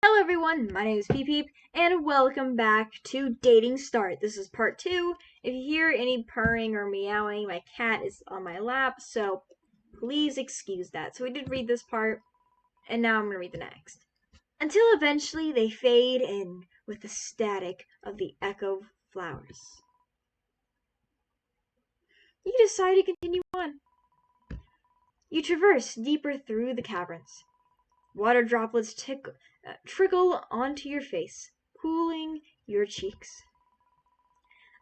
Hello everyone, my name is Peep and welcome back to Dating Start. This is part 2. If you hear any purring or meowing, my cat is on my lap, so please excuse that. So we did read this part, and now I'm going to read the next. Until eventually they fade in with the static of the echo flowers. You decide to continue on. You traverse deeper through the caverns. Water droplets trickle onto your face, cooling your cheeks.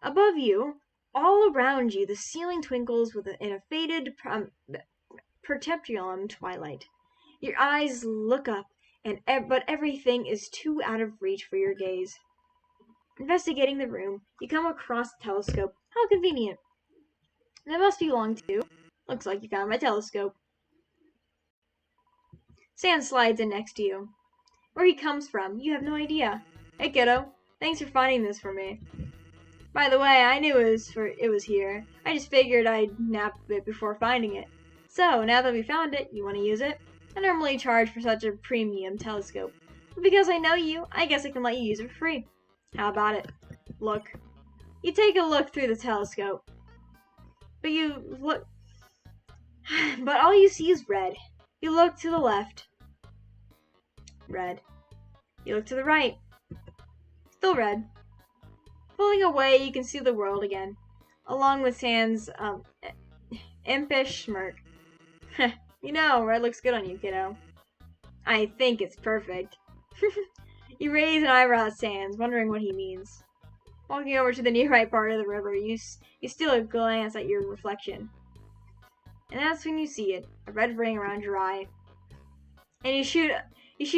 Above you, all around you, the ceiling twinkles in a faded perpetuum twilight. Your eyes look up, but everything is too out of reach for your gaze. Investigating the room, you come across a telescope. How convenient. That must belong to. Looks like you found my telescope. Sand slides in next to you. Where he comes from, you have no idea. Hey kiddo, thanks for finding this for me. By the way, I knew it was here. I just figured I'd nap a bit before finding it. So, now that we found it, you want to use it? I normally charge for such a premium telescope. But because I know you, I guess I can let you use it for free. How about it? Look. You take a look through the telescope. But all you see is red. You look to the left. Red. You look to the right. Still red. Pulling away, you can see the world again, along with Sand's impish smirk. You know, red looks good on you, kiddo. I think it's perfect. You raise an eyebrow at Sans, wondering what he means. Walking over to the nearby part of the river, you steal a glance at your reflection. And that's when you see it, a red ring around your eye. And you shoot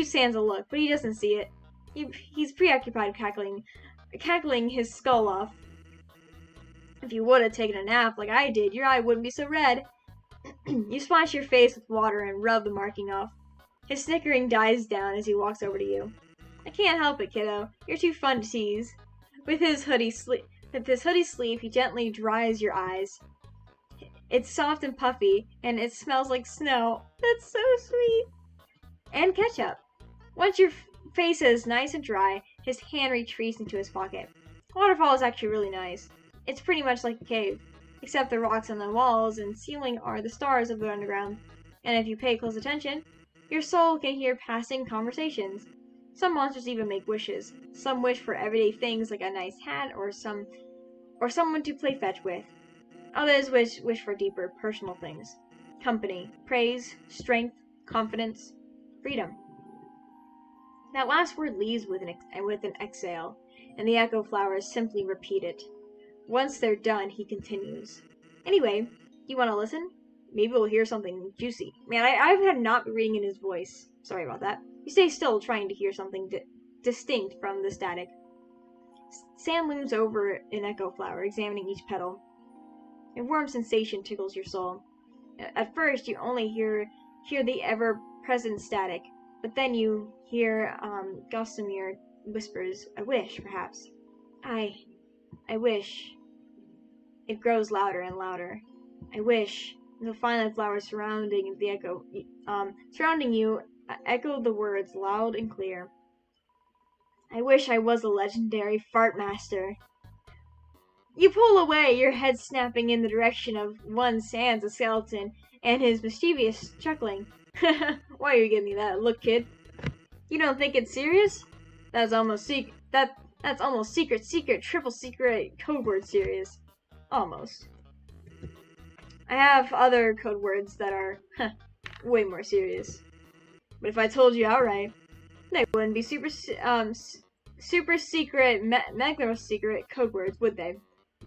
Sans a look, but he doesn't see it. He's preoccupied cackling his skull off. If you would have taken a nap like I did, your eye wouldn't be so red. You splash your face with water and rub the marking off. His snickering dies down as he walks over to you. I can't help it, kiddo. You're too fun to tease. With his hoodie sleeve, he gently dries your eyes. It's soft and puffy, and it smells like snow. That's so sweet. And ketchup. Once your face is nice and dry, his hand retreats into his pocket. The waterfall is actually really nice. It's pretty much like a cave, except the rocks on the walls and ceiling are the stars of the underground. And if you pay close attention, your soul can hear passing conversations. Some monsters even make wishes. Some wish for everyday things like a nice hat or someone to play fetch with. Others wish for deeper personal things. Company, praise, strength, confidence, freedom. That last word leaves with an exhale, and the echo flowers simply repeat it. Once they're done, he continues. Anyway, you want to listen? Maybe we'll hear something juicy. Man, I've had not been reading in his voice. Sorry about that. You stay still, trying to hear something distinct from the static. Sand looms over an echo flower, examining each petal. A warm sensation tickles your soul. At first, you only hear the ever-present static, but then you hear Gossamer whispers, "I wish, perhaps. I wish." It grows louder and louder. "I wish." The finally flowers surrounding you echo the words loud and clear. "I wish I was a legendary fart master." You pull away, your head snapping in the direction of one Sans, a skeleton, and his mischievous chuckling. Why are you giving me that look, kid? You don't think it's serious? That's almost secret. That's almost secret, triple secret, code word serious. Almost. I have other code words that are way more serious. But if I told you outright, they wouldn't be super secret, mega secret code words, would they?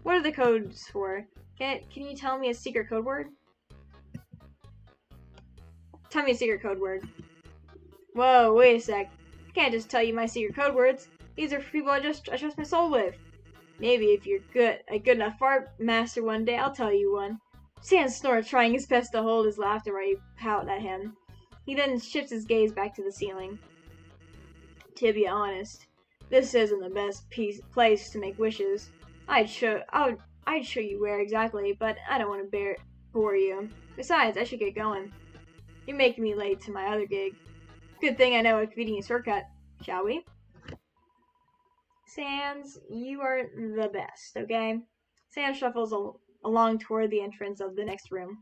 What are the codes for? Can you tell me a secret code word? Tell me a secret code word. Whoa, wait a sec. I can't just tell you my secret code words. These are for people I trust my soul with. Maybe if you're a good enough fart master one day, I'll tell you one. Sans snorts, trying his best to hold his laughter while you pout at him. He then shifts his gaze back to the ceiling. To be honest, this isn't the best place to make wishes. I'd show you where exactly, but I don't want to bore you. Besides, I should get going. You're making me late to my other gig. Good thing I know a convenient shortcut. shall we? Sans, you are the best, okay? Sans shuffles along toward the entrance of the next room.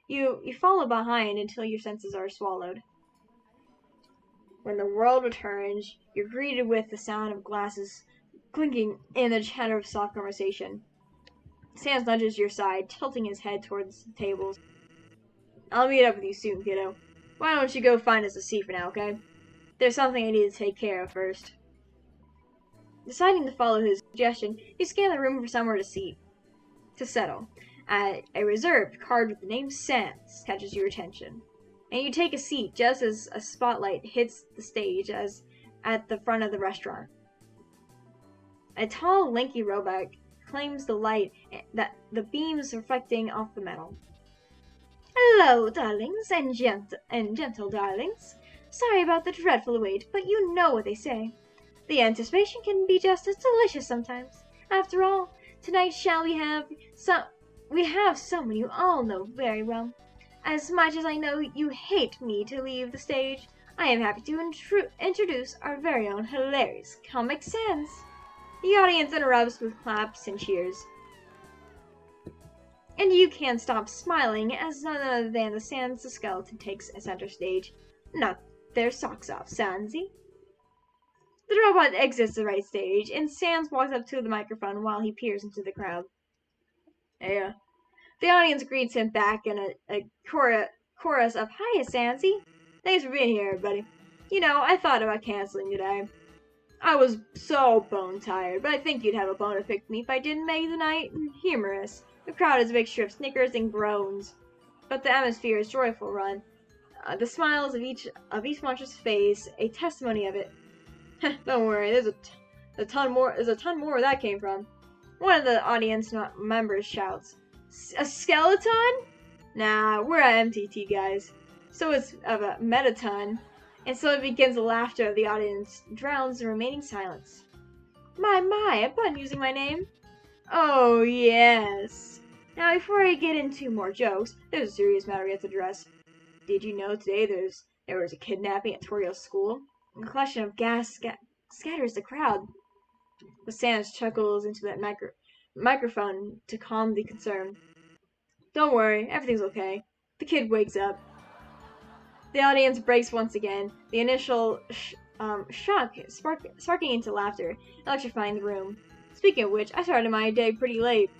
You follow behind until your senses are swallowed. When the world returns, you're greeted with the sound of glasses clinking and the chatter of soft conversation. Sans nudges your side, tilting his head towards the tables. I'll meet up with you soon, kiddo. Why don't you go find us a seat for now, okay? There's something I need to take care of first. Deciding to follow his suggestion, you scan the room for somewhere to settle. A reserved card with the name Sans catches your attention, and you take a seat just as a spotlight hits the stage as at the front of the restaurant. A tall, lanky robot claims the light that the beams reflecting off the metal. Hello, darlings and gentle darlings. Sorry about the dreadful wait, but you know what they say. The anticipation can be just as delicious sometimes. After all, tonight we have someone you all know very well. As much as I know you hate me to leave the stage, I am happy to introduce our very own hilarious Comic Sans. The audience interrupts with claps and cheers. And you can't stop smiling as none other than the Sans the Skeleton takes center stage. Knock their socks off, Sansy. The robot exits the right stage, and Sans walks up to the microphone while he peers into the crowd. Hey, the audience greets him back in a chorus of "Hiya, Sansy! Thanks for being here, everybody. You know, I thought about canceling today. I was so bone tired, but I think you'd have a bone to pick with me if I didn't make the night humorous. The crowd is a mixture of snickers and groans, but the atmosphere is joyful run. The smiles of each monster's face, a testimony of it. Don't worry, there's a ton more where that came from. One of the audience members shouts, "A skeleton? Nah, we're at MTT, guys." So it's of a metaton, and so it begins the laughter of the audience drowns the remaining silence. My, a pun using my name? Oh, yes. Now, before I get into more jokes, there's a serious matter we have to address. Did you know today there was a kidnapping at Toriel's school? A collection of gas scatters the crowd. The Sans chuckles into that microphone to calm the concern. Don't worry, everything's okay. The kid wakes up. The audience breaks once again, the initial shock sparking into laughter, electrifying the room. Speaking of which, I started my day pretty late.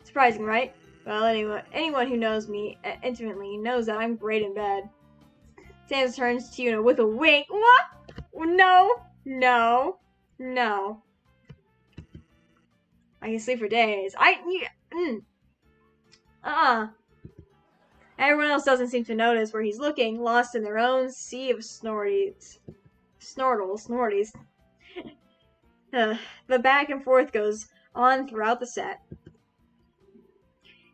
Surprising, right? Well, anyone who knows me intimately knows that I'm great in bed. Sans turns to you with a wink. What? No. I can sleep for days. Everyone else doesn't seem to notice where he's looking, lost in their own sea of snorties. The back and forth goes on throughout the set.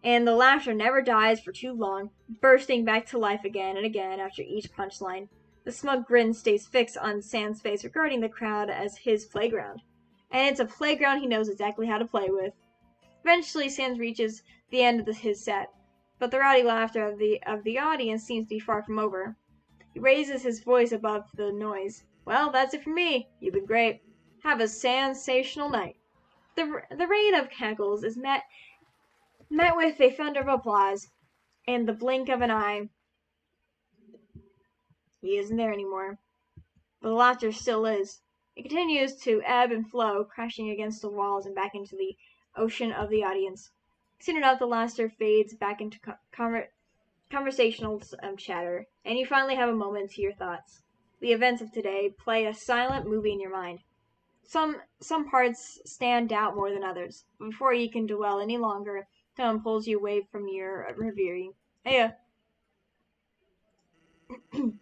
And the laughter never dies for too long, bursting back to life again and again after each punchline. The smug grin stays fixed on Sans' face, regarding the crowd as his playground. And it's a playground he knows exactly how to play with. Eventually, Sans reaches the end of his set, but the rowdy laughter of the audience seems to be far from over. He raises his voice above the noise. Well, that's it for me. You've been great. Have a sensational night. The rain of cackles is met with a thunder of applause, and the blink of an eye. He isn't there anymore. But the laughter still is. It continues to ebb and flow, crashing against the walls and back into the ocean of the audience. Soon enough, the laughter fades back into conversational chatter, and you finally have a moment to your thoughts. The events of today play a silent movie in your mind. Some parts stand out more than others, but before you can dwell any longer, someone pulls you away from your reverie. Hey,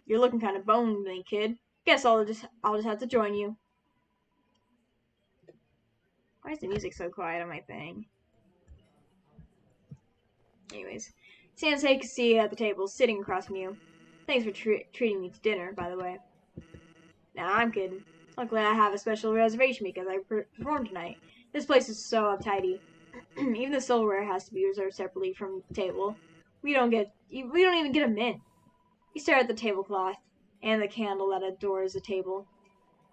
you're looking kind of boned, kid. Guess I'll just have to join you. Why is the music so quiet on my thing? Anyways, Sans takes a seat at the table, sitting across from you. Thanks for treating me to dinner, by the way. Nah, I'm kidding. Luckily, I have a special reservation because I performed tonight. This place is so uptidy. Even the silverware has to be reserved separately from the table. We don't even get a mint. You stare at the tablecloth and the candle that adorns the table.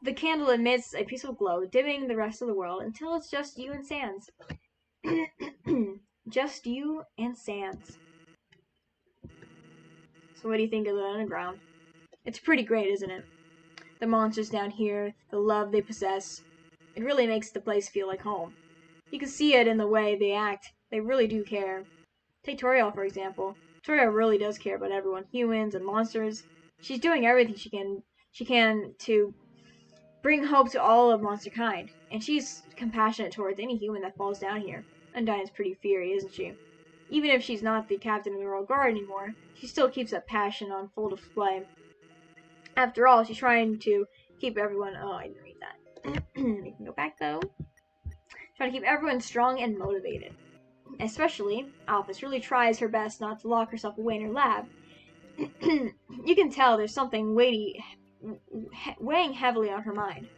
The candle emits a peaceful glow, dimming the rest of the world until it's just you and Sans. Just you and Sans. So what do you think of the underground? It's pretty great, isn't it? The monsters down here, the love they possess. It really makes the place feel like home. You can see it in the way they act. They really do care. Take Toriel, for example. Toriel really does care about everyone, humans and monsters. She's doing everything she can to bring hope to all of monster kind, and she's compassionate towards any human that falls down here. Undyne's pretty fiery, isn't she? Even if she's not the captain of the Royal Guard anymore, she still keeps that passion on full display. After all, she's trying to keep everyone... Oh, I didn't read that. We can go back, though. Trying to keep everyone strong and motivated. Especially, Alphys really tries her best not to lock herself away in her lab. You can tell there's something weighing heavily on her mind.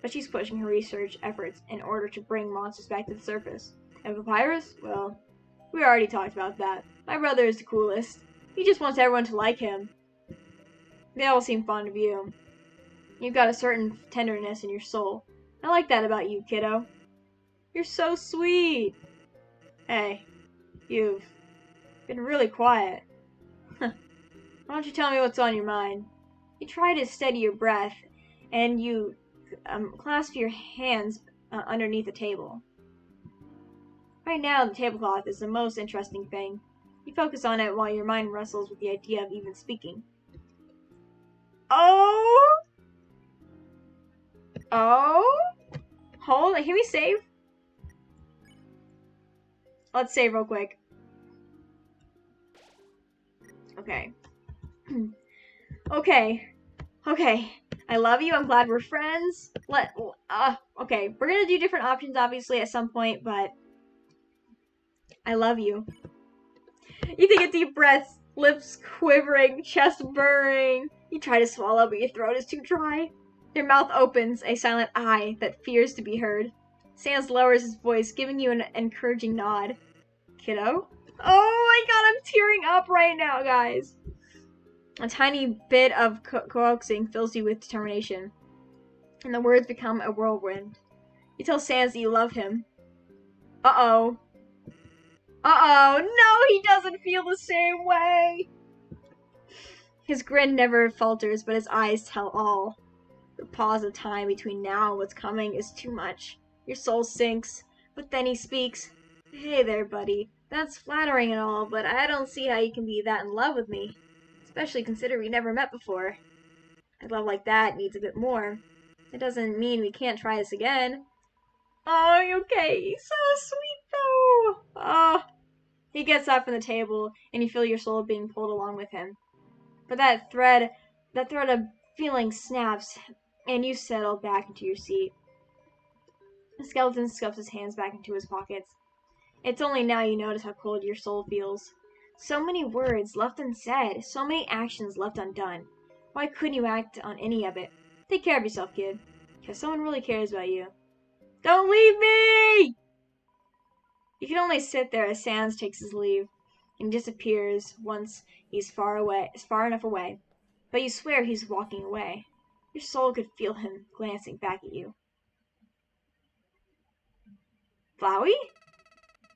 But she's pushing her research efforts in order to bring monsters back to the surface. And Papyrus? Well, we already talked about that. My brother is the coolest. He just wants everyone to like him. They all seem fond of you. You've got a certain tenderness in your soul. I like that about you, kiddo. You're so sweet. Hey, you've been really quiet. Why don't you tell me what's on your mind? You try to steady your breath, and you clasp your hands underneath the table. Right now, the tablecloth is the most interesting thing. You focus on it while your mind wrestles with the idea of even speaking. Oh! Hold on, can we save? Let's save real quick. Okay. Okay. I love you. I'm glad we're friends. Okay. We're gonna do different options, obviously, at some point, but I love you. You take a deep breath, lips quivering, chest burning. You try to swallow, but your throat is too dry. Your mouth opens, a silent "I" that fears to be heard. Sans lowers his voice, giving you an encouraging nod. Kiddo? Oh my god, I'm tearing up right now, guys. A tiny bit of coaxing fills you with determination, and the words become a whirlwind. You tell Sans that you love him. Uh-oh. No, he doesn't feel the same way. His grin never falters, but his eyes tell all. The pause of time between now and what's coming is too much. Your soul sinks, but then he speaks. Hey there, buddy. That's flattering and all, but I don't see how you can be that in love with me. Especially considering we never met before. A love like that needs a bit more. It doesn't mean we can't try this again. Oh, okay. He's so sweet, though. Oh. He gets up from the table, and you feel your soul being pulled along with him. But that thread of feeling snaps, and you settle back into your seat. The skeleton scuffs his hands back into his pockets. It's only now you notice how cold your soul feels. So many words left unsaid, so many actions left undone. Why couldn't you act on any of it? Take care of yourself, kid. Because someone really cares about you. Don't leave me! You can only sit there as Sans takes his leave, and disappears once he's far enough away. But you swear he's walking away. Your soul could feel him glancing back at you. Flowey?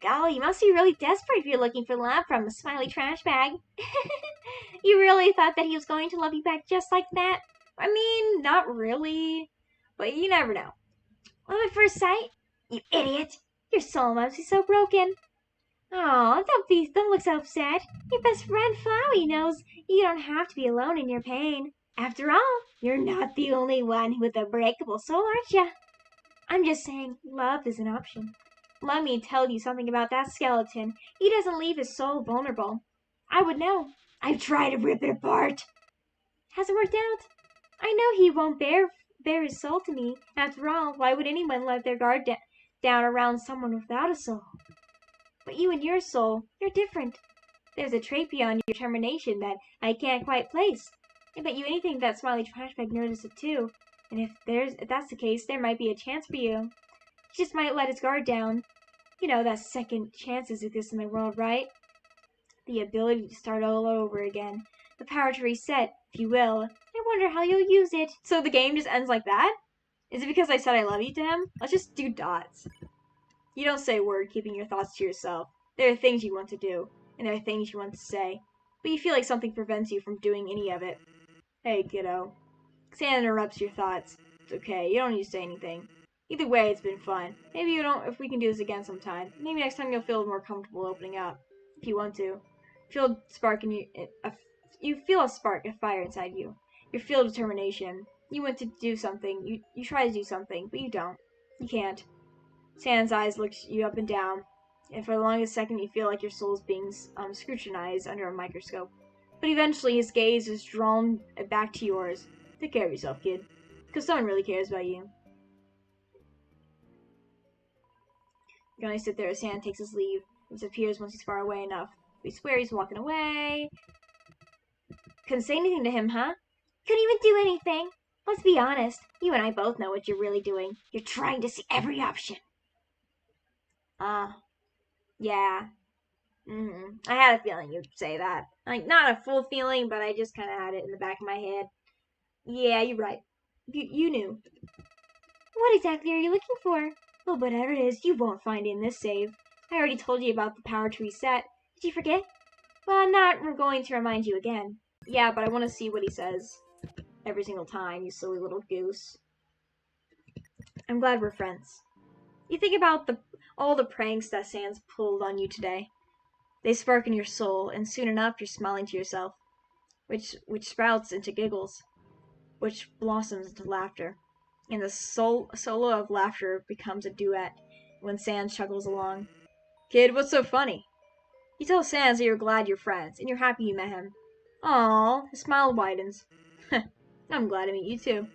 Golly, you must be really desperate if you're looking for love from a smiley trash bag. You really thought that he was going to love you back just like that? I mean, not really. But you never know. Love at first sight? You idiot! Your soul must be so broken. Oh, don't look so upset. Your best friend Flowey knows you don't have to be alone in your pain. After all, you're not the only one with a breakable soul, aren't you? I'm just saying, love is an option. Let me tell you something about that skeleton. He doesn't leave his soul vulnerable. I would know. I've tried to rip it apart. Hasn't worked out. I know he won't bare his soul to me. After all, why would anyone let their guard down around someone without a soul? But you and your soul, you're different. There's a trait beyond your determination that I can't quite place. I bet you anything that Smiley Trashbag noticed it too. And if that's the case, there might be a chance for you. He just might let his guard down. You know that second chances exist in the world, right? The ability to start all over again. The power to reset, if you will. I wonder how you'll use it. So the game just ends like that? Is it because I said I love you to him? Let's just do dots. You don't say a word, keeping your thoughts to yourself. There are things you want to do, and there are things you want to say, but you feel like something prevents you from doing any of it. Hey, kiddo. Sand interrupts your thoughts. It's okay, you don't need to say anything. Either way, it's been fun. Maybe you don't, if we can do this again sometime. Maybe next time you'll feel more comfortable opening up, if you want to. Feel spark in you. You feel a spark, a fire inside you. You feel determination. You want to do something. You try to do something, but you don't. You can't. Sand's eyes look you up and down, and for the longest second you feel like your soul is being scrutinized under a microscope. But eventually his gaze is drawn back to yours. Take care of yourself, kid, because someone really cares about you. You can only sit there as Sand takes his leave and disappears once he's far away enough. We swear he's walking away. Couldn't say anything to him, huh? Couldn't even do anything. Let's be honest. You and I both know what you're really doing. You're trying to see every option. Yeah. I had a feeling you'd say that. Like, not a full feeling, but I just kind of had it in the back of my head. Yeah, you're right. You knew. What exactly are you looking for? Well, whatever it is, you won't find it in this save. I already told you about the power to reset. Did you forget? Well, I'm not going to remind you again. Yeah, but I want to see what he says every single time, you silly little goose. I'm glad we're friends. You think about all the pranks that Sans pulled on you today. They spark in your soul, and soon enough you're smiling to yourself, which sprouts into giggles, which blossoms into laughter. And the solo of laughter becomes a duet when Sans chuckles along. Kid, what's so funny? You tell Sans that you're glad you're friends, and you're happy you met him. Aww, his smile widens. I'm glad to meet you too.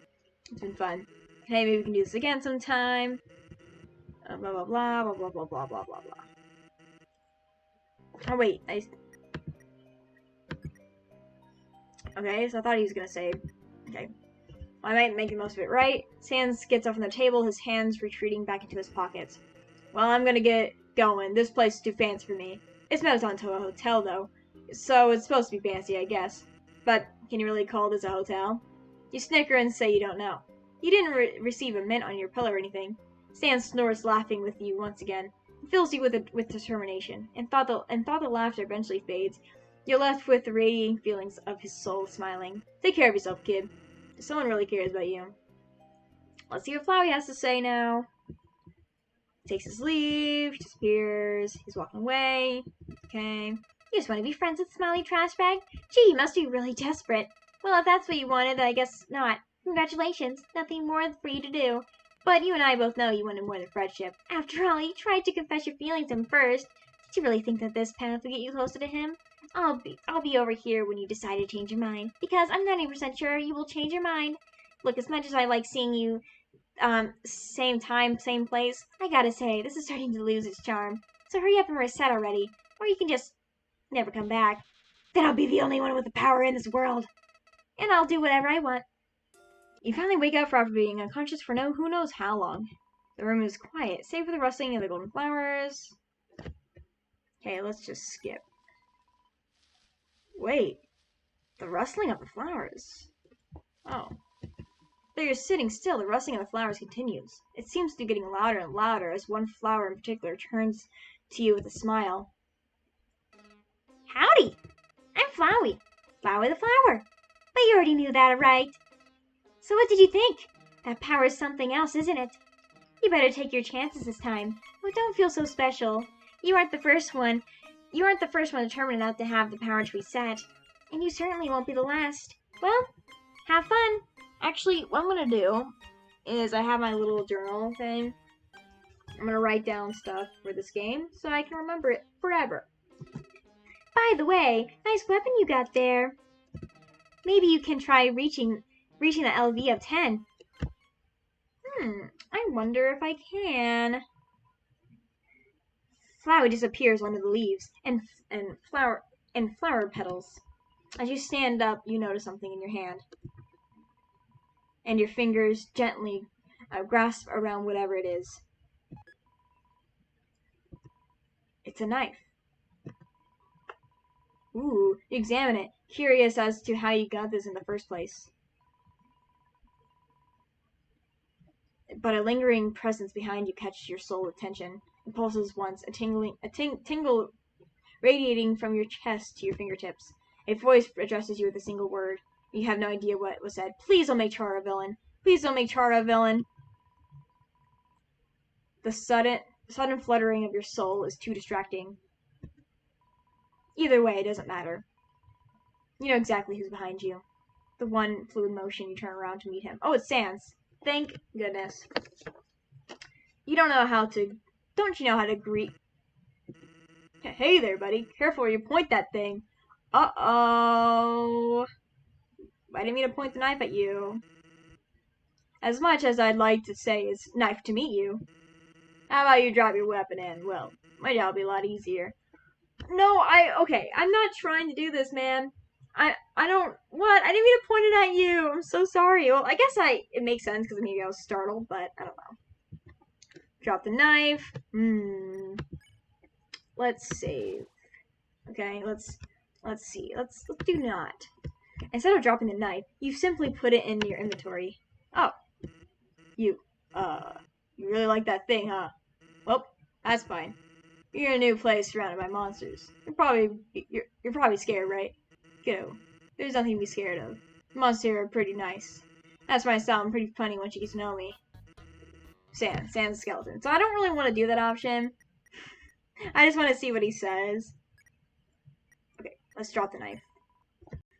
It's been fun. Hey, maybe we can do this again sometime. Blah blah blah blah blah blah blah blah blah blah. Oh wait, okay, so I thought he was gonna say, okay. Well, I might make the most of it, right? Sans gets up from the table, his hands retreating back into his pockets. Well, I'm gonna get going. This place is too fancy for me. It's Mezzanto a hotel, though, so it's supposed to be fancy, I guess. But can you really call this a hotel? You snicker and say you don't know. You didn't receive a mint on your pillow or anything. Sans snorts, laughing with you once again. It fills you with determination, and thought the laughter eventually fades. You're left with the radiating feelings of his soul smiling. Take care of yourself, kid. Someone really cares about you. Let's see what Flowey has to say now. He takes his leave, disappears, he's walking away. Okay. You just want to be friends with Smiley Trash Bag? Gee, you must be really desperate. Well, if that's what you wanted, then I guess not. Congratulations. Nothing more for you to do. But you and I both know you wanted more than friendship. After all, you tried to confess your feelings to him first. Did you really think that this path would get you closer to him? I'll be over here when you decide to change your mind, because I'm 90% sure you will change your mind. Look, as much as I like seeing you, same time, same place, I gotta say, this is starting to lose its charm. So hurry up and reset already, or you can just never come back. Then I'll be the only one with the power in this world, and I'll do whatever I want. You finally wake up after being unconscious for who knows how long. The room is quiet, save for the rustling of the golden flowers. Okay, let's just skip. Wait, the rustling of the flowers. Oh. Though you're sitting still, the rustling of the flowers continues. It seems to be getting louder and louder as one flower in particular turns to you with a smile. Howdy! I'm Flowey. Flowey the flower. But you already knew that, right? So what did you think? That power is something else, isn't it? You better take your chances this time. Oh, don't feel so special. You aren't the first one. You aren't the first one determined enough to have the power to reset. And you certainly won't be the last. Well, have fun. Actually, what I'm going to do is I have my little journal thing. I'm going to write down stuff for this game so I can remember it forever. By the way, nice weapon you got there. Maybe you can try reaching the LV of 10. I wonder if I can. Flower disappears under the leaves and flower petals. As you stand up, you notice something in your hand. And your fingers gently grasp around whatever it is. It's a knife. Ooh, you examine it, curious as to how you got this in the first place. but a lingering presence behind you catches your soul attention. It pulses once, a tingle radiating from your chest to your fingertips. A voice addresses you with a single word. You have no idea what was said. Please don't make Chara a villain. Please don't make Chara a villain. The sudden fluttering of your soul is too distracting. Either way, it doesn't matter. You know exactly who's behind you. The one fluid motion, you turn around to meet him. Oh, it's Sans. Thank goodness. You don't know how to... Don't you know how to greet... Hey there, buddy. Careful where you point that thing. Uh-oh. I didn't mean to point the knife at you. As much as I'd like to say it's knife to meet you. How about you drop your weapon and, well, my job will be a lot easier. No, okay, I'm not trying to do this, man. I don't, what? I didn't mean to point it at you. I'm so sorry. Well, I guess it makes sense because maybe I was startled, but I don't know. Drop the knife. Let's save. Okay, let's see. Let's do not. Instead of dropping the knife, you simply put it in your inventory. Oh. You really like that thing, huh? Well, that's fine. You're in a new place surrounded by monsters. You're probably scared, right? Kiddo, there's nothing to be scared of. The monsters here are pretty nice. That's why I sound pretty funny once you get to know me. Sans skeleton. So I don't really want to do that option. I just want to see what he says. Okay, let's drop the knife.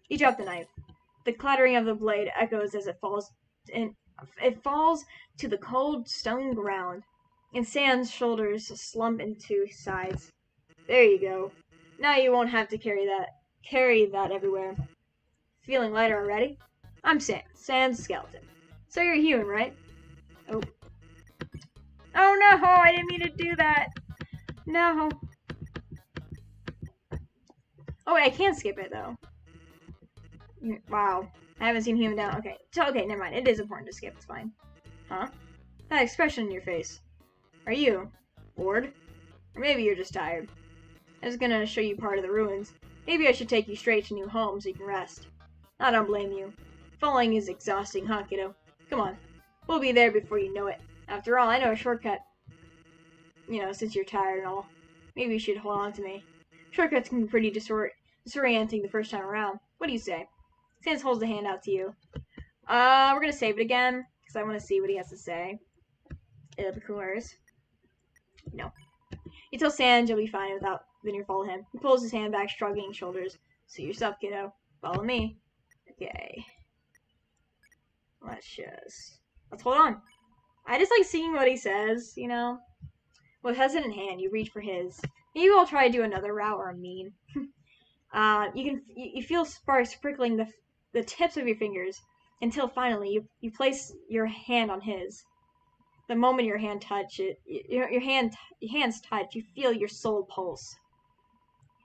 You drop the knife. The clattering of the blade echoes as it falls to the cold stone ground, and Sans' shoulders slump into his sides. There you go. Now you won't have to carry that everywhere. Feeling lighter already? I'm Sans skeleton. So you're human, right? Oh. Oh no! I didn't mean to do that! No. Oh wait, I can skip it though. Wow. I haven't seen human down. Okay. Okay, never mind. It is important to skip. It's fine. Huh? That expression in your face. Are you bored? Or maybe you're just tired. I was gonna show you part of the ruins. Maybe I should take you straight to new home so you can rest. I don't blame you. Falling is exhausting, huh, kiddo? Come on. We'll be there before you know it. After all, I know a shortcut. You know, since you're tired and all. Maybe you should hold on to me. Shortcuts can be pretty disorienting the first time around. What do you say? Sans holds the hand out to you. We're gonna save it again, because I want to see what he has to say. Of course. No. You tell Sans you'll be fine without then you follow him. He pulls his hand back, shrugging his shoulders. See yourself, kiddo. Follow me. Okay. Let's hold on. I just like seeing what he says, you know? With hesitant hand, you reach for his. Maybe I'll try to do another route or a mean. You feel sparks prickling the tips of your fingers until finally you place your hand on his. The moment your hands touch, you feel your soul pulse.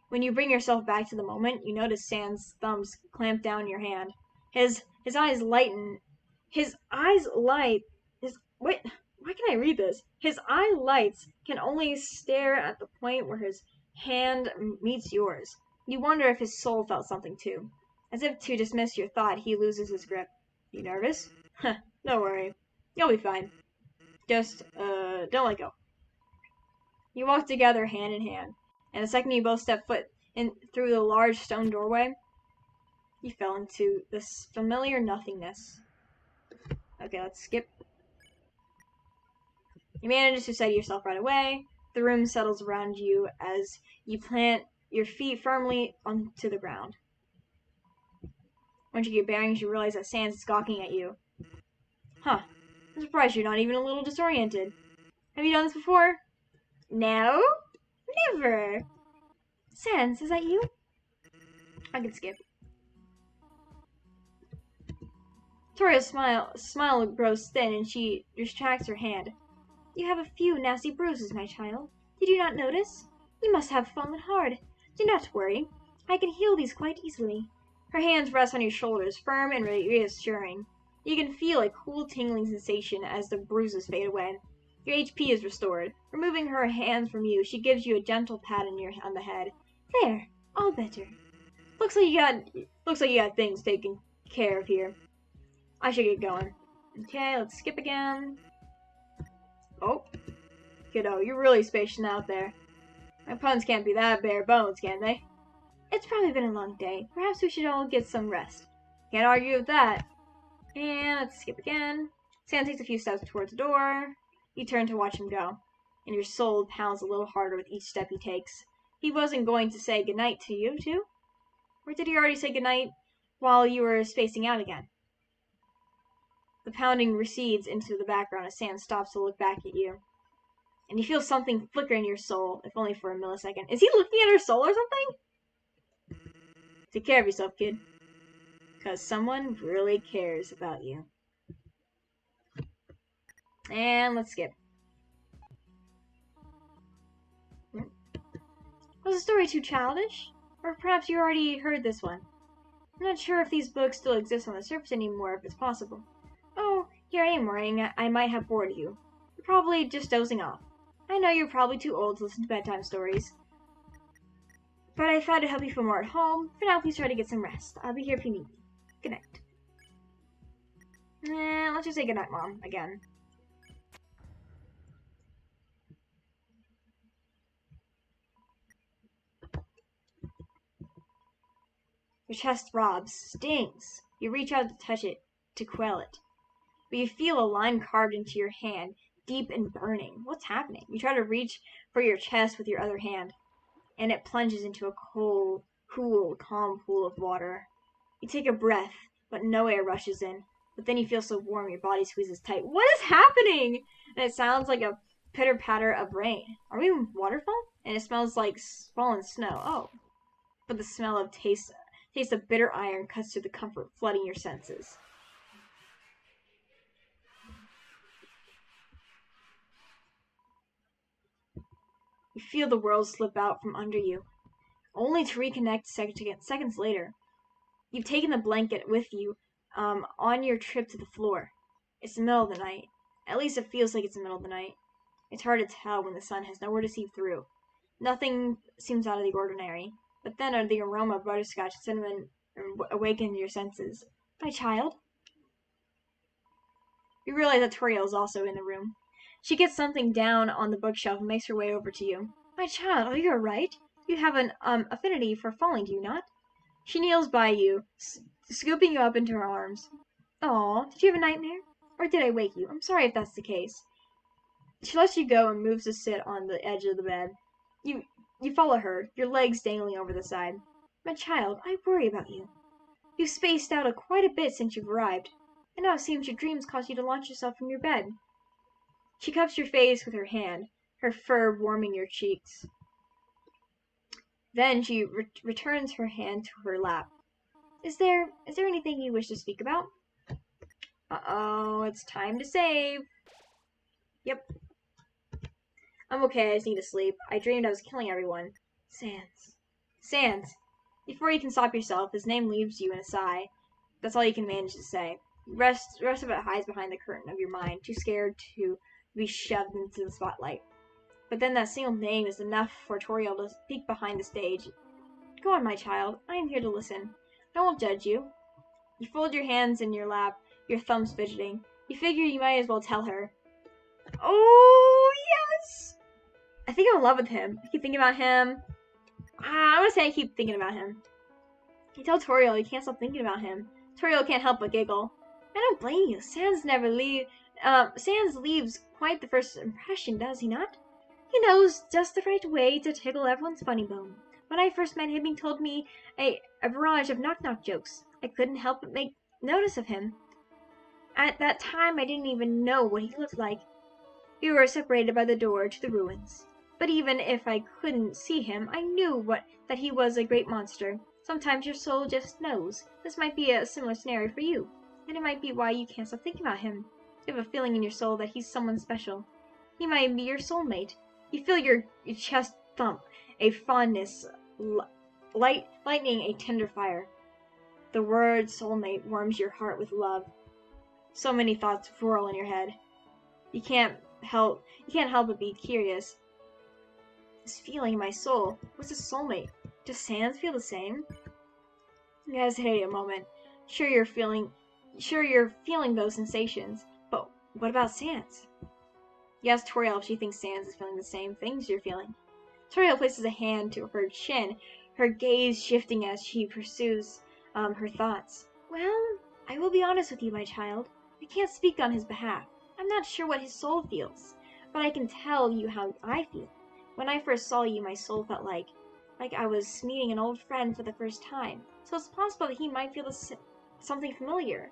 When you bring yourself back to the moment, you notice Sans' thumbs clamp down your hand. His eyes lighten. His eyes light. Why can I read this? His eye lights can only stare at the point where his hand meets yours. You wonder if his soul felt something too. As if to dismiss your thought, he loses his grip. You nervous? Huh, don't worry. You'll be fine. Just, don't let go. You walk together hand in hand, and the second you both step foot in through the large stone doorway, you fell into this familiar nothingness. Okay, let's skip. You manage to steady yourself right away. The room settles around you as you plant your feet firmly onto the ground. Once you get bearings, you realize that Sans is gawking at you. Huh. I'm surprised you're not even a little disoriented. Have you done this before? No? Never. Sans, is that you? I can skip. Toria's smile grows thin and she retracts her hand. You have a few nasty bruises, my child. Did you not notice? You must have fallen hard. Do not worry. I can heal these quite easily. Her hands rest on your shoulders, firm and reassuring. You can feel a cool tingling sensation as the bruises fade away. Your HP is restored. Removing her hands from you, she gives you a gentle pat on the head. There, all better. Looks like you got things taken care of here. I should get going. Okay, let's skip again. Oh, kiddo, you're really spacing out there. My puns can't be that bare bones, can they? It's probably been a long day. Perhaps we should all get some rest. Can't argue with that. And let's skip again. Sam takes a few steps towards the door. You turn to watch him go, and your soul pounds a little harder with each step he takes. He wasn't going to say goodnight to you, too? Or did he already say goodnight while you were spacing out again? The pounding recedes into the background as Sam stops to look back at you. And you feel something flicker in your soul, if only for a millisecond. Is he looking at her soul or something? Take care of yourself, kid. Because someone really cares about you. And let's skip. Was the story too childish? Or perhaps you already heard this one? I'm not sure if these books still exist on the surface anymore, if it's possible. Oh, here I am worrying I might have bored you. You're probably just dozing off. I know you're probably too old to listen to bedtime stories. But I thought to help you feel more at home. For now, please try to get some rest. I'll be here if you need me. Good night. Let's just say goodnight, Mom, again. Your chest throbs, stings. You reach out to touch it, to quell it. But you feel a line carved into your hand, deep and burning. What's happening? You try to reach for your chest with your other hand, and it plunges into a cold, cool, calm pool of water. You take a breath, but no air rushes in. But then you feel so warm your body squeezes tight. What is happening? And it sounds like a pitter-patter of rain. Are we in waterfall? And it smells like fallen snow. Oh. But the smell of taste of bitter iron cuts through the comfort, flooding your senses. You feel the world slip out from under you, only to reconnect seconds later. You've taken the blanket with you on your trip to the floor. It's the middle of the night. At least it feels like it's the middle of the night. It's hard to tell when the sun has nowhere to see through. Nothing seems out of the ordinary. But then the aroma of butterscotch and cinnamon awakens your senses. My child? You realize that Toriel is also in the room. She gets something down on the bookshelf and makes her way over to you. My child, are you alright? You have an affinity for falling, do you not? She kneels by you, scooping you up into her arms. Aw, did you have a nightmare? Or did I wake you? I'm sorry if that's the case. She lets you go and moves to sit on the edge of the bed. You follow her, your legs dangling over the side. My child, I worry about you. You've spaced out quite a bit since you've arrived, and now it seems your dreams cause you to launch yourself from your bed. She cups your face with her hand, her fur warming your cheeks. Then she returns her hand to her lap. Is there anything you wish to speak about? Uh-oh, it's time to save. Yep. I'm okay, I just need to sleep. I dreamed I was killing everyone. Sans. Before you can stop yourself, his name leaves you in a sigh. That's all you can manage to say. The rest of it hides behind the curtain of your mind, too scared to be shoved into the spotlight. But then that single name is enough for Toriel to peek behind the stage. Go on, my child. I am here to listen. I won't judge you. You fold your hands in your lap, your thumbs fidgeting. You figure you might as well tell her. Oh, yes! I think I'm in love with him. I keep thinking about him. I want to say I keep thinking about him. You tell Toriel you can't stop thinking about him. Toriel can't help but giggle. I don't blame you. Sans leaves quite the first impression, does he not? He knows just the right way to tickle everyone's funny bone. When I first met him, he told me a barrage of knock-knock jokes. I couldn't help but make notice of him. At that time, I didn't even know what he looked like. We were separated by the door to the ruins. But even if I couldn't see him, I knew that he was a great monster. Sometimes your soul just knows. This might be a similar scenario for you, and it might be why you can't stop thinking about him. You have a feeling in your soul that he's someone special. He might be your soulmate. You feel your chest thump, a fondness lightning a tender fire. The word soulmate warms your heart with love. So many thoughts whirl in your head. You can't help but be curious. This feeling in my soul, what's a soulmate? Does Sans feel the same? You hesitate a moment. Sure you're feeling those sensations, but what about Sans? You ask Toriel if she thinks Sans is feeling the same things you're feeling. Toriel places a hand to her chin, her gaze shifting as she pursues her thoughts. Well, I will be honest with you, my child. I can't speak on his behalf. I'm not sure what his soul feels, but I can tell you how I feel. When I first saw you, my soul felt like I was meeting an old friend for the first time. So it's possible that he might feel something familiar.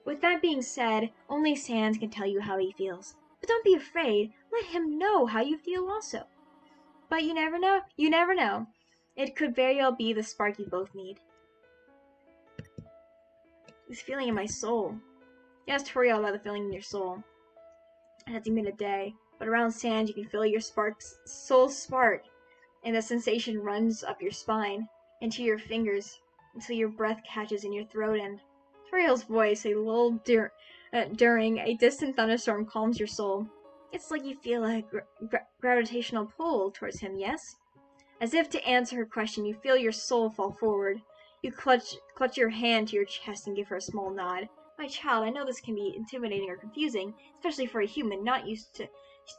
With that being said, only Sans can tell you how he feels. But don't be afraid. Let him know how you feel also. But you never know. You never know. It could very well be the spark you both need. This feeling in my soul. You asked Toriel about the feeling in your soul. It hasn't been a day, but around Sans you can feel your soul spark, and the sensation runs up your spine, into your fingers, until your breath catches in your throat, and Toriel's voice, a lull during a distant thunderstorm, calms your soul. It's like you feel a gravitational pull towards him, yes? As if to answer her question, you feel your soul fall forward. You clutch your hand to your chest and give her a small nod. My child, I know this can be intimidating or confusing, especially for a human not used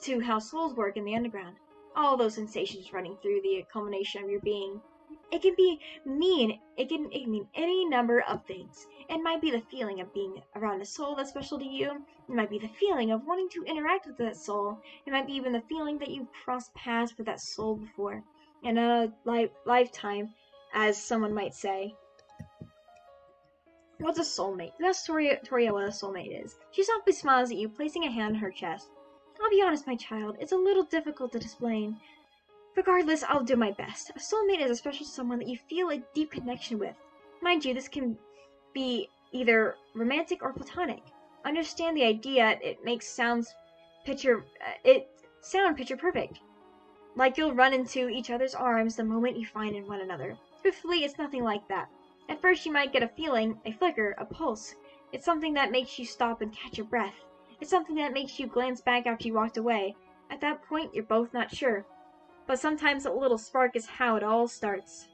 to how souls work in the underground. All those sensations running through the culmination of your being. It can mean any number of things. It might be the feeling of being around a soul that's special to you. It might be the feeling of wanting to interact with that soul. It might be even the feeling that you've crossed paths with that soul before. In a lifetime, as someone might say. What's a soulmate? You ask Toriel what a soulmate is. She softly smiles at you, placing a hand on her chest. I'll be honest, my child, it's a little difficult to explain. Regardless, I'll do my best. A soulmate is a special someone that you feel a deep connection with. Mind you, this can be either romantic or platonic. Understand the idea, it makes sound picture perfect. Like you'll run into each other's arms the moment you find in one another. Truthfully, it's nothing like that. At first you might get a feeling, a flicker, a pulse. It's something that makes you stop and catch your breath. It's something that makes you glance back after you walked away. At that point, you're both not sure. But sometimes a little spark is how it all starts.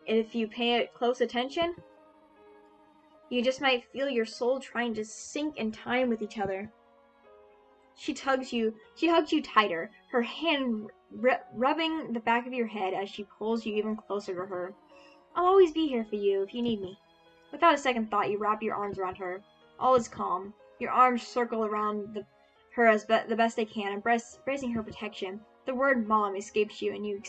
And if you pay close attention, you just might feel your soul trying to sync in time with each other. She hugs you tighter, her hand rubbing the back of your head as she pulls you even closer to her. I'll always be here for you if you need me. Without a second thought, you wrap your arms around her. All is calm. Your arms circle around her as the best they can, embracing her protection. The word mom escapes you, and you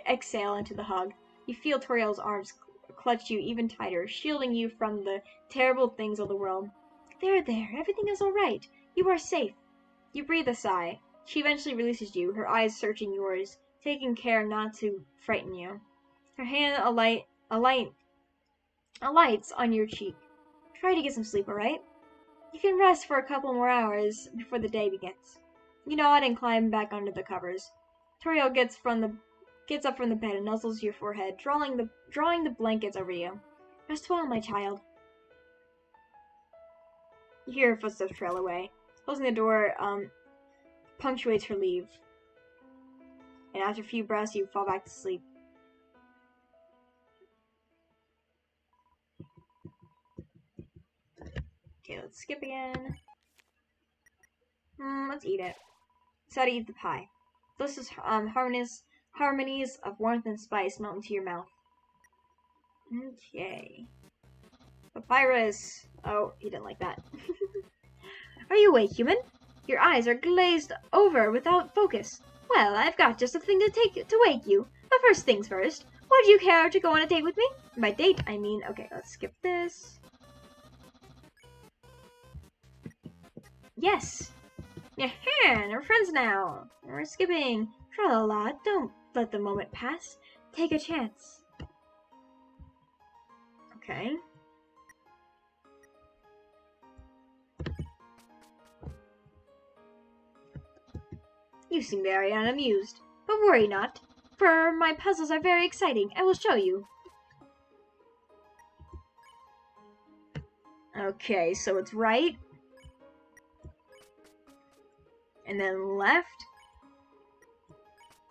exhale into the hug. You feel Toriel's arms clutch you even tighter, shielding you from the terrible things of the world. There, everything is all right. You are safe. You breathe a sigh. She eventually releases you, her eyes searching yours, taking care not to frighten you. Her hand alights on your cheek. Try to get some sleep, alright? You can rest for a couple more hours before the day begins. You nod and climb back under the covers. Toriel gets up from the bed and nuzzles your forehead, drawing the blankets over you. Rest well, my child. You hear her footsteps trail away. Closing the door punctuates her leave. And after a few breaths, you fall back to sleep. Okay, let's skip again. Let's eat it. So to eat the pie. Delicious harmonies of warmth and spice melt into your mouth. Okay. Papyrus. Oh, he didn't like that. Are you awake, human? Your eyes are glazed over without focus. Well, I've got just a thing to wake you. But first things first, would you care to go on a date with me? By date, I mean, okay, let's skip this. Yes. Yeah, we're friends now. We're skipping. Tra-la-la, don't let the moment pass. Take a chance. Okay. You seem very unamused, but worry not, for my puzzles are very exciting. I will show you. Okay, so it's right. And then left.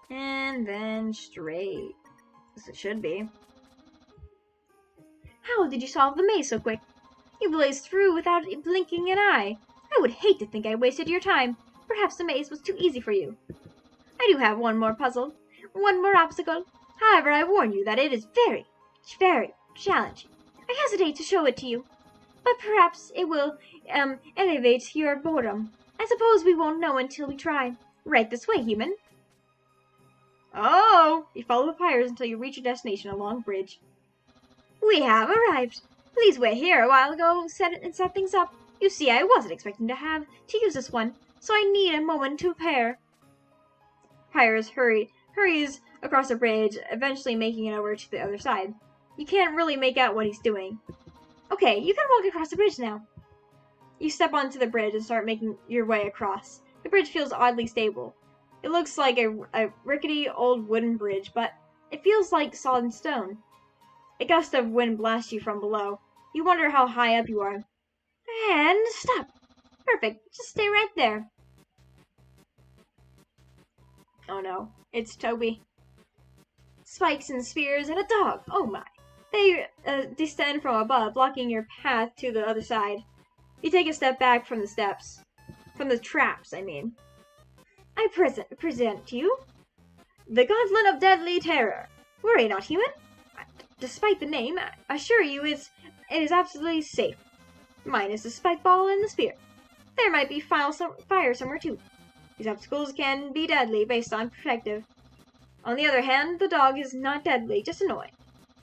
And then straight. As it should be. How did you solve the maze so quick? You blazed through without blinking an eye. I would hate to think I wasted your time. Perhaps the maze was too easy for you. I do have one more puzzle, one more obstacle. However, I warn you that it is very, very challenging. I hesitate to show it to you, but perhaps it will elevate your boredom. I suppose we won't know until we try. Right this way, human. Oh! You follow the pyres until you reach your destination, a long bridge. We have arrived. Please wait here a while ago and set things up. You see, I wasn't expecting to use this one, so I need a moment to prepare. Pyres hurries across the bridge, eventually making it over to the other side. You can't really make out what he's doing. Okay, you can walk across the bridge now. You step onto the bridge and start making your way across. The bridge feels oddly stable. It looks like a rickety old wooden bridge, but it feels like solid stone. A gust of wind blasts you from below. You wonder how high up you are. And stop. Perfect. Just stay right there. Oh no, it's Toby. Spikes and spears and a dog. Oh my. They descend from above, blocking your path to the other side. You take a step back from the steps. From the traps, I mean. I present to you the Gauntlet of Deadly Terror. Worry not, human. Despite the name, I assure you it is absolutely safe. Minus the spike ball and the spear. There might be fire somewhere too. These obstacles can be deadly based on perspective. On the other hand, the dog is not deadly, just annoying.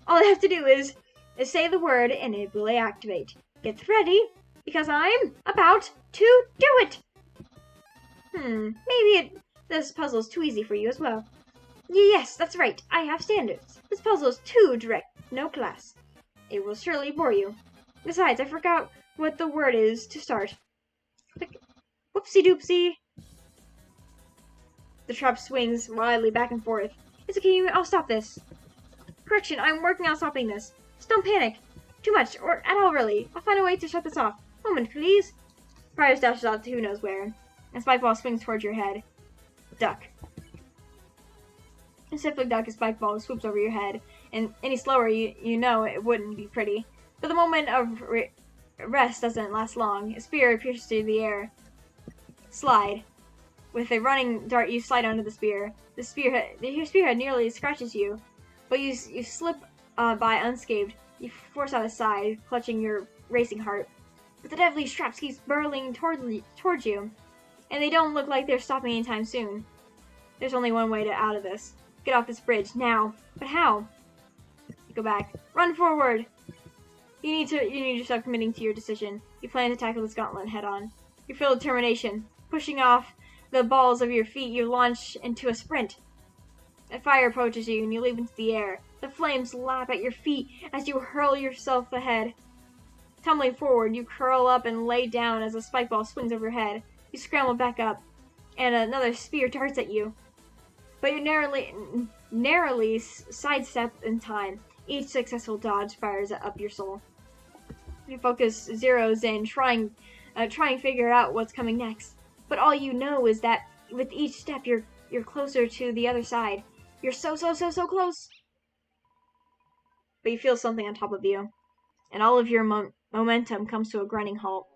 All I have to do is say the word and it will activate. Get ready, because I'm about to do it! Maybe this puzzle is too easy for you as well. Yes, that's right, I have standards. This puzzle is too direct, no class. It will surely bore you. Besides, I forgot what the word is to start. Whoopsie doopsie. The trap swings wildly back and forth. It's okay, I'll stop this. Correction, I'm working on stopping this. Just don't panic. Too much, or at all really. I'll find a way to shut this off. Moment, please. Pyres dashes out to who knows where, and Spikeball swings towards your head. Duck. A simply duck as Spikeball swoops over your head, and any slower you know it wouldn't be pretty. But the moment of rest doesn't last long. A spear pierces through the air. Slide. With a running dart, you slide under the spear. Your spearhead nearly scratches you, but you slip by unscathed. You force out a sigh, clutching your racing heart. But the deadly straps keep burling towards you, and they don't look like they're stopping anytime soon. There's only one way out of this. Get off this bridge, now. But how? You go back. Run forward! You need to start committing to your decision. You plan to tackle this gauntlet head on. You feel determination. Pushing off the balls of your feet, you launch into a sprint. A fire approaches you, and you leap into the air. The flames lap at your feet as you hurl yourself ahead. Tumbling forward, you curl up and lay down as a spike ball swings over your head. You scramble back up, and another spear darts at you. But you narrowly sidestep in time. Each successful dodge fires up your soul. Your focus zeroes in, trying to figure out what's coming next. But all you know is that with each step, you're closer to the other side. You're so close. But you feel something on top of you, and all of your momentum comes to a grinding halt.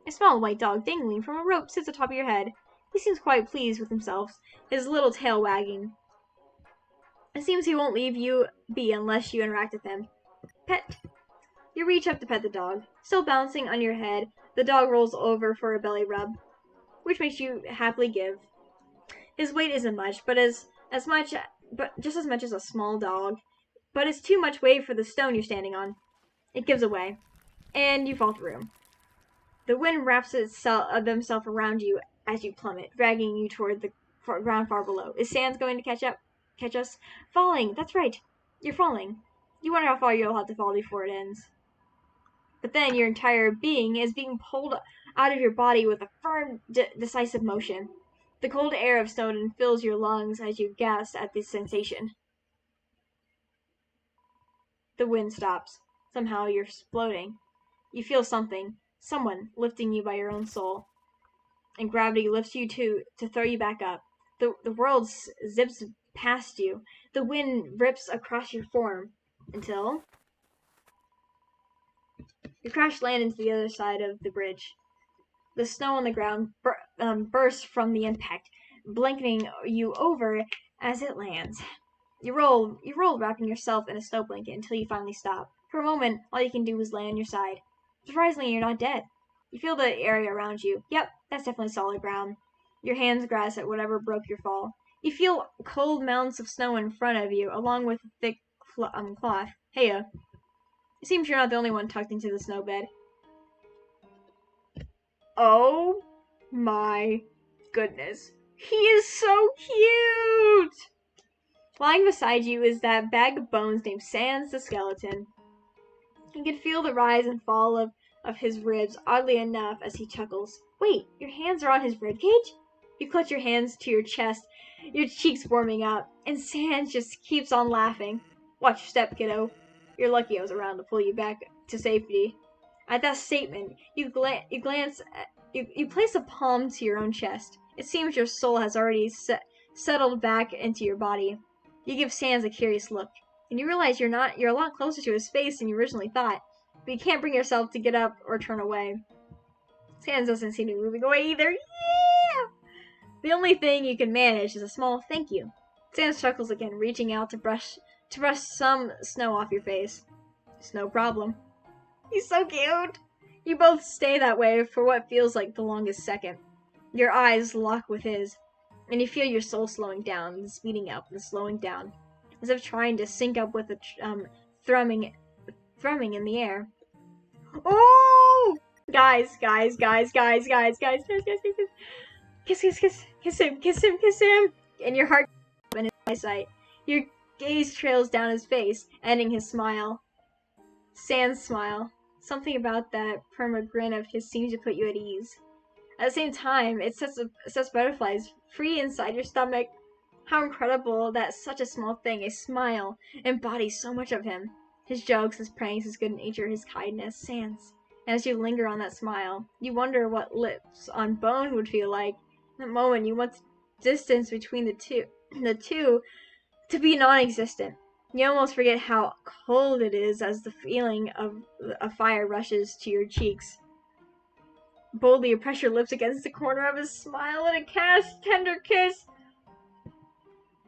A small white dog dangling from a rope sits atop of your head. He seems quite pleased with himself, his little tail wagging. It seems he won't leave you be unless you interact with him. Pet. You reach up to pet the dog. Still bouncing on your head, the dog rolls over for a belly rub, which makes you happily give. His weight isn't much, but just as much as a small dog. But it's too much weight for the stone you're standing on. It gives away, and you fall through. The wind wraps themselves around you as you plummet, dragging you toward the ground far below. Is Sans going to catch us? Falling! That's right. You're falling. You wonder how far you'll have to fall before it ends. But then your entire being is being pulled out of your body with a firm, decisive motion. The cold air of Snowdon fills your lungs as you gasp at this sensation. The wind stops. Somehow you're floating. You feel someone lifting you by your own soul. And gravity lifts you to throw you back up. The world zips past you. The wind rips across your form until you crash land into the other side of the bridge. The snow on the ground bursts from the impact, blanketing you over as it lands. You roll, wrapping yourself in a snow blanket until you finally stop. For a moment, all you can do is lay on your side. Surprisingly, you're not dead. You feel the area around you. Yep, that's definitely solid ground. Your hands grasp at whatever broke your fall. You feel cold mounds of snow in front of you, along with a thick cloth. Hey, it seems you're not the only one tucked into the snow bed. Oh my goodness. He is so cute! Lying beside you is that bag of bones named Sans the Skeleton. You can feel the rise and fall of his ribs, oddly enough, as he chuckles. Wait, your hands are on his ribcage? You clutch your hands to your chest, your cheeks warming up, and Sans just keeps on laughing. Watch your step, kiddo. You're lucky I was around to pull you back to safety. At that statement, you glance. You place a palm to your own chest. It seems your soul has already settled back into your body. You give Sans a curious look, and you realize you're a lot closer to his face than you originally thought, but you can't bring yourself to get up or turn away. Sans doesn't seem to be moving away either. Yeah! The only thing you can manage is a small thank you. Sans chuckles again, reaching out to brush some snow off your face. It's no problem. He's so cute! You both stay that way for what feels like the longest second. Your eyes lock with his, and you feel your soul slowing down and speeding up and slowing down, as if trying to sync up with the thrumming in the air. Oh! Guys. Kiss him! And your heart in his eyesight. Your gaze trails down his face, ending his smile. Sans smile. Something about that perma grin of his seems to put you at ease. At the same time, it sets butterflies free inside your stomach. How incredible that such a small thing, a smile, embodies so much of him. His jokes, his pranks, his good nature, his kindness, Sans. And as you linger on that smile, you wonder what lips on bone would feel like. In that moment, you want distance between the two to be non-existent. You almost forget how cold it is as the feeling of a fire rushes to your cheeks. Boldly, you press your lips against the corner of his smile and a tender kiss.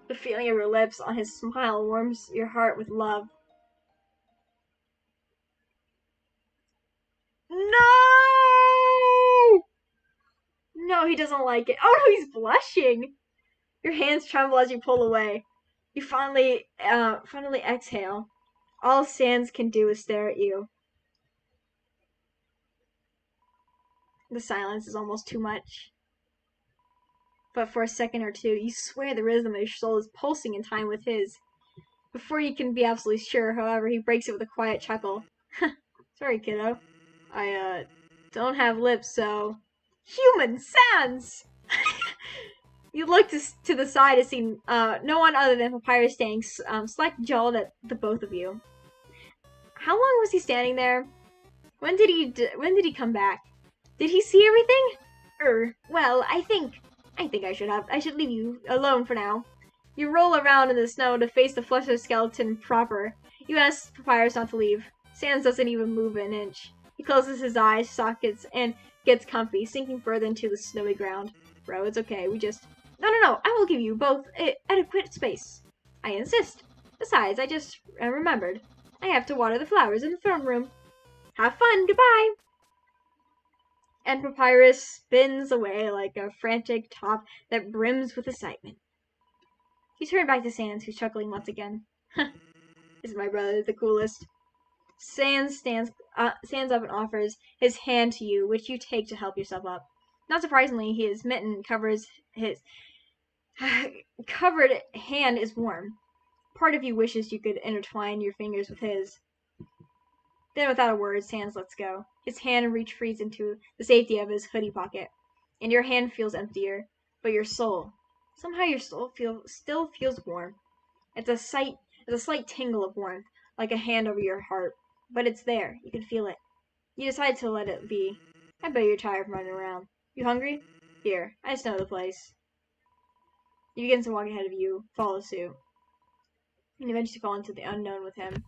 The feeling of your lips on his smile warms your heart with love. No! No, he doesn't like it. Oh no, he's blushing. Your hands tremble as you pull away. You finally exhale. All Sans can do is stare at you. The silence is almost too much. But for a second or two, you swear the rhythm of your soul is pulsing in time with his. Before you can be absolutely sure, however, he breaks it with a quiet chuckle. Sorry, kiddo. I, don't have lips, so... Human Sans! You look to the side to see no one other than Papyrus standing slack-jawed at the both of you. How long was he standing there? When did he come back? Did he see everything? Well, I think I should leave you alone for now. You roll around in the snow to face the fleshless skeleton proper. You ask Papyrus not to leave. Sans doesn't even move an inch. He closes his eyes sockets and gets comfy, sinking further into the snowy ground. Bro, it's okay, we just... No, I will give you both adequate space. I insist. Besides, I just remembered. I have to water the flowers in the throne room. Have fun, goodbye! And Papyrus spins away like a frantic top that brims with excitement. You turn back to Sans, who's chuckling once again. Is my brother the coolest? Sans stands up and offers his hand to you, which you take to help yourself up. Not surprisingly, his mitten his covered hand is warm. Part of you wishes you could intertwine your fingers with his. Then without a word, Sans lets go. His hand retreats into the safety of his hoodie pocket. And your hand feels emptier, but somehow your soul still feels warm. It's a slight tingle of warmth, like a hand over your heart. But it's there, you can feel it. You decide to let it be. I bet you're tired from running around. You hungry? Here, I just know the place. He begins to walk ahead of you, follow suit. And eventually fall into the unknown with him.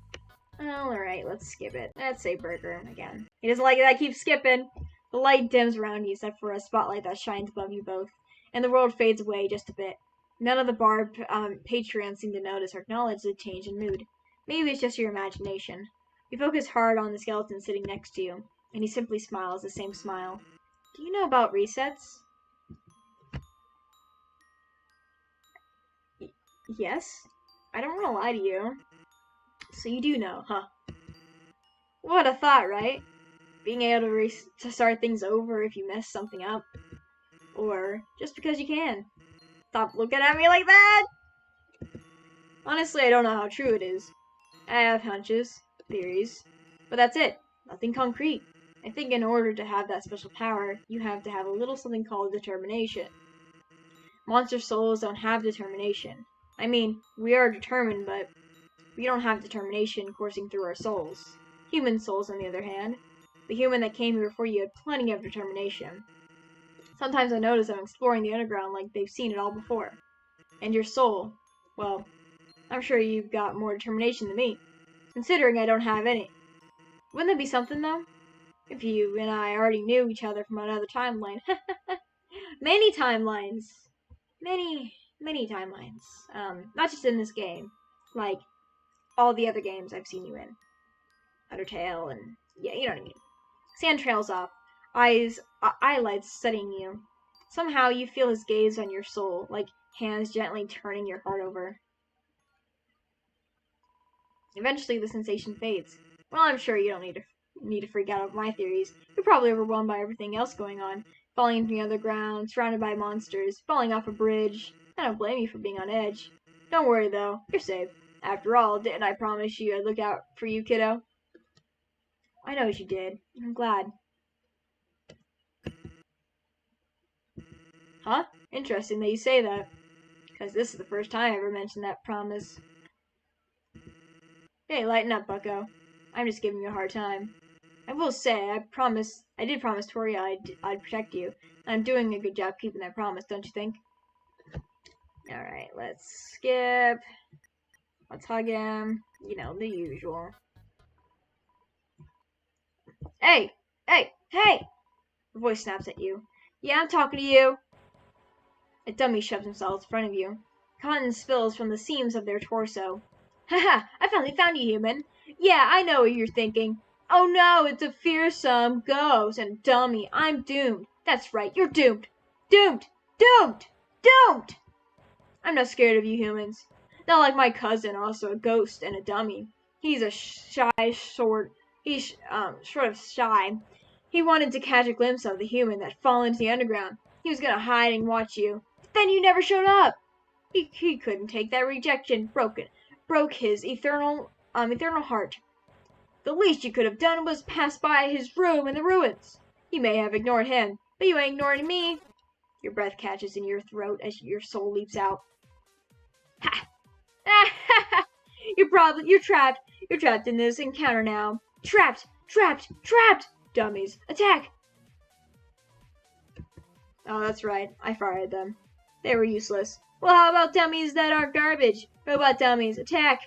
Alright, let's skip it. Let's say burger again. He doesn't like it, I keep skipping. The light dims around you except for a spotlight that shines above you both, and the world fades away just a bit. None of the bar patrons seem to notice or acknowledge the change in mood. Maybe it's just your imagination. You focus hard on the skeleton sitting next to you, and he simply smiles the same smile. Do you know about resets? Yes? I don't want to lie to you. So you do know, huh? What a thought, right? Being able to start things over if you mess something up. Or just because you can. Stop looking at me like that! Honestly, I don't know how true it is. I have hunches, theories, but that's it. Nothing concrete. I think in order to have that special power, you have to have a little something called determination. Monster souls don't have determination. I mean, we are determined, but we don't have determination coursing through our souls. Human souls, on the other hand, the human that came here before you had plenty of determination. Sometimes I notice them exploring the underground like they've seen it all before. And your soul, well, I'm sure you've got more determination than me, considering I don't have any. Wouldn't that be something, though? If you and I already knew each other from another timeline. Many timelines. Many timelines. Not just in this game. Like, all the other games I've seen you in. Undertale and... yeah, you know what I mean. Sand trails off. Eyelids studying you. Somehow you feel his gaze on your soul, like hands gently turning your heart over. Eventually the sensation fades. Well, I'm sure you don't need to freak out over my theories. You're probably overwhelmed by everything else going on. Falling into the underground, surrounded by monsters, falling off a bridge. I don't blame you for being on edge. Don't worry though, you're safe. After all, didn't I promise you I'd look out for you, kiddo? I know you did. I'm glad. Huh? Interesting that you say that. Because this is the first time I ever mentioned that promise. Hey, lighten up, bucko. I'm just giving you a hard time. I will say, I did promise Tori I'd protect you. And I'm doing a good job keeping that promise, don't you think? Alright, let's skip. Let's hug him. You know, the usual. Hey! Hey! Hey! The voice snaps at you. Yeah, I'm talking to you. A dummy shoves himself in front of you. Cotton spills from the seams of their torso. Haha, I finally found you, human. Yeah, I know what you're thinking. Oh no, it's a fearsome ghost and dummy. I'm doomed. That's right, you're doomed. Doomed! Doomed! Doomed! I'm not scared of you humans. Not like my cousin, also a ghost and a dummy. He's sort of shy. He wanted to catch a glimpse of the human that fall into the underground. He was gonna hide and watch you. But then you never showed up. He couldn't take that rejection. Broke his eternal heart. The least you could have done was pass by his room in the ruins. You may have ignored him, but you ain't ignoring me. Your breath catches in your throat as your soul leaps out. Ha! You're trapped. You're trapped in this encounter now. Trapped! Dummies, attack! Oh, that's right. I fired them. They were useless. Well, how about dummies that aren't garbage? Robot dummies, attack!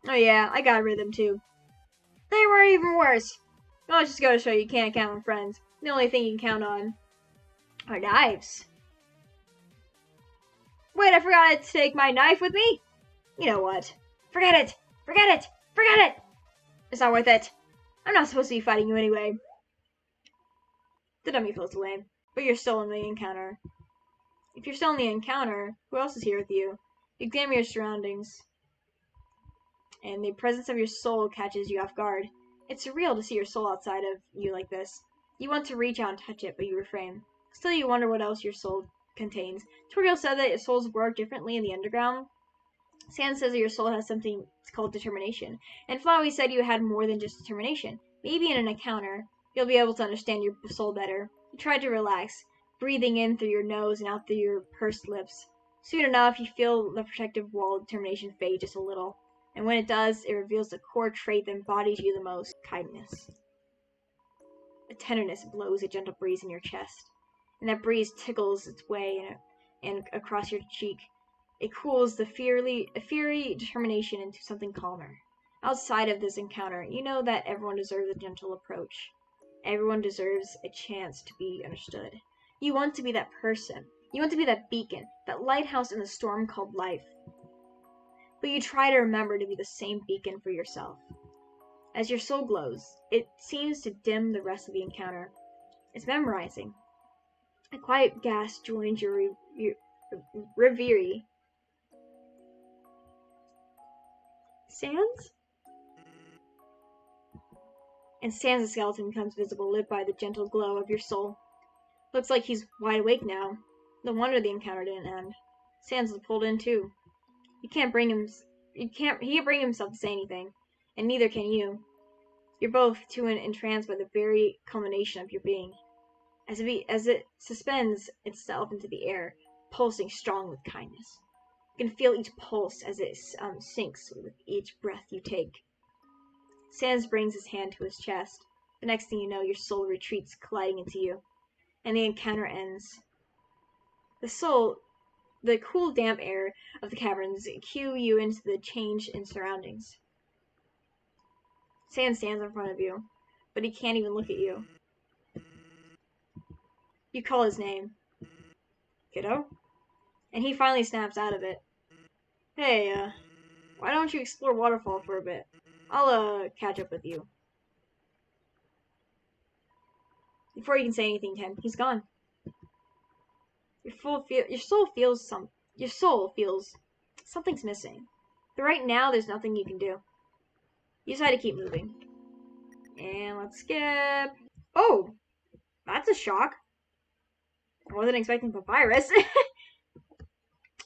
Oh yeah, I got rid of them too. They were even worse. Well, it's just gotta show you can't count on friends. The only thing you can count on are knives. Wait, I forgot to take my knife with me? You know what? Forget it! It's not worth it. I'm not supposed to be fighting you anyway. The dummy feels lame, but you're still in the encounter. If you're still in the encounter, who else is here with you? Examine your surroundings. And the presence of your soul catches you off guard. It's surreal to see your soul outside of you like this. You want to reach out and touch it, but you refrain. Still, you wonder what else your soul contains. Toriel said that your souls work differently in the underground. Sand says that your soul has something called determination. And Flowey said you had more than just determination. Maybe in an encounter, you'll be able to understand your soul better. You tried to relax, breathing in through your nose and out through your pursed lips. Soon enough, you feel the protective wall of determination fade just a little. And when it does, it reveals the core trait that embodies you the most: kindness. A tenderness blows a gentle breeze in your chest, and that breeze tickles its way and across your cheek. It cools the fiery determination into something calmer. Outside of this encounter, you know that everyone deserves a gentle approach. Everyone deserves a chance to be understood. You want to be that person. You want to be that beacon, that lighthouse in the storm called life. But you try to remember to be the same beacon for yourself. As your soul glows, it seems to dim the rest of the encounter. It's memorizing. A quiet gasp joins your reverie. Sans? And Sans' skeleton becomes visible, lit by the gentle glow of your soul. Looks like he's wide awake now. No wonder the encounter didn't end. Sans is pulled in too. He can't bring himself to say anything, and neither can you. You're both too entranced by the very culmination of your being, as it suspends itself into the air, pulsing strong with kindness. You can feel each pulse as it sinks with each breath you take. Sans brings his hand to his chest. The next thing you know, your soul retreats, colliding into you, and the encounter ends. The cool, damp air of the caverns cue you into the change in surroundings. Sans stands in front of you, but he can't even look at you. You call his name. Kiddo? And he finally snaps out of it. Hey, why don't you explore Waterfall for a bit? I'll, catch up with you. Before you can say anything to him, he's gone. Your soul feels something's missing. But right now, there's nothing you can do. You decide to keep moving. And let's skip. Oh! That's a shock. I wasn't expecting Papyrus. I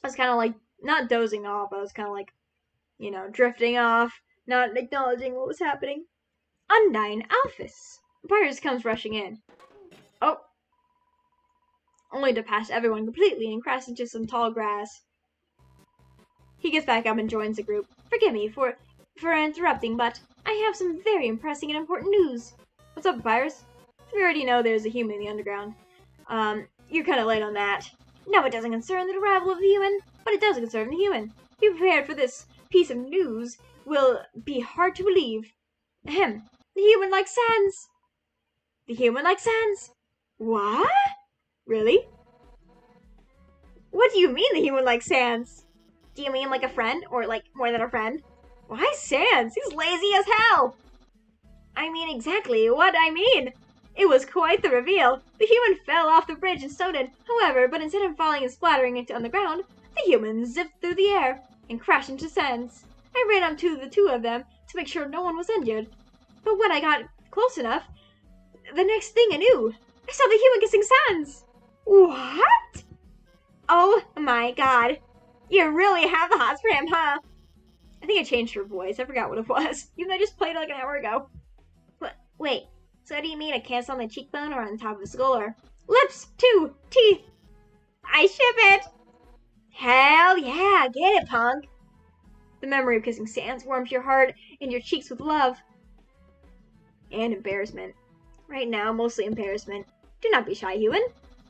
was kind of like, not dozing off, I was kind of like, drifting off, not acknowledging what was happening. Undine Alphys. Papyrus comes rushing in. Oh. Only to pass everyone completely and crash into some tall grass. He gets back up and joins the group. Forgive me for interrupting, but I have some very impressive and important news. What's up, Papyrus? We already know there's a human in the underground. You're kind of late on that. No, it doesn't concern the arrival of the human, but it does concern the human. Be prepared for this piece of news. Will be hard to believe. Ahem. The human like Sans. The human like Sans. What? Really? What do you mean the human like Sans? Do you mean like a friend, or like more than a friend? Why Sans? He's lazy as hell! I mean exactly what I mean! It was quite the reveal. The human fell off the bridge and Snowden. However, but instead of falling and splattering on the ground, the human zipped through the air and crashed into Sans. I ran up to the two of them to make sure no one was injured. But when I got close enough, the next thing I knew, I saw the human kissing Sans. What? Oh my god. You really have the hots for him, huh? I think I changed her voice. I forgot what it was. Even though I just played it like an hour ago. Wait. So what do you mean a kiss on the cheekbone or on the top of the skull or lips, too, teeth? I ship it! Hell yeah, get it, punk! The memory of kissing Sans warms your heart and your cheeks with love. And embarrassment. Right now, mostly embarrassment. Do not be shy, human.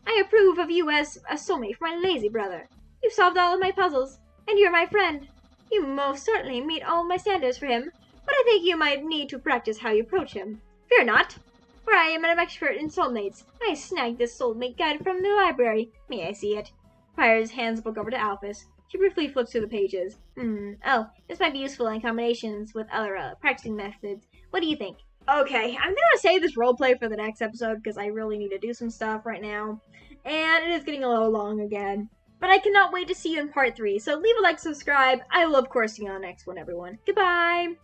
I approve of you as a soulmate for my lazy brother. You've solved all of my puzzles, and you're my friend. You most certainly meet all of my standards for him, but I think you might need to practice how you approach him. Fear not, for I am an expert in soulmates. I snagged this soulmate guide from the library. May I see it? Papyrus hands the book over to Alphys. She briefly flips through the pages. Oh, this might be useful in combinations with other practicing methods. What do you think? Okay, I'm gonna save this roleplay for the next episode because I really need to do some stuff right now. And it is getting a little long again. But I cannot wait to see you in part 3. So leave a like, subscribe. I will, of course, see you on the next one, everyone. Goodbye!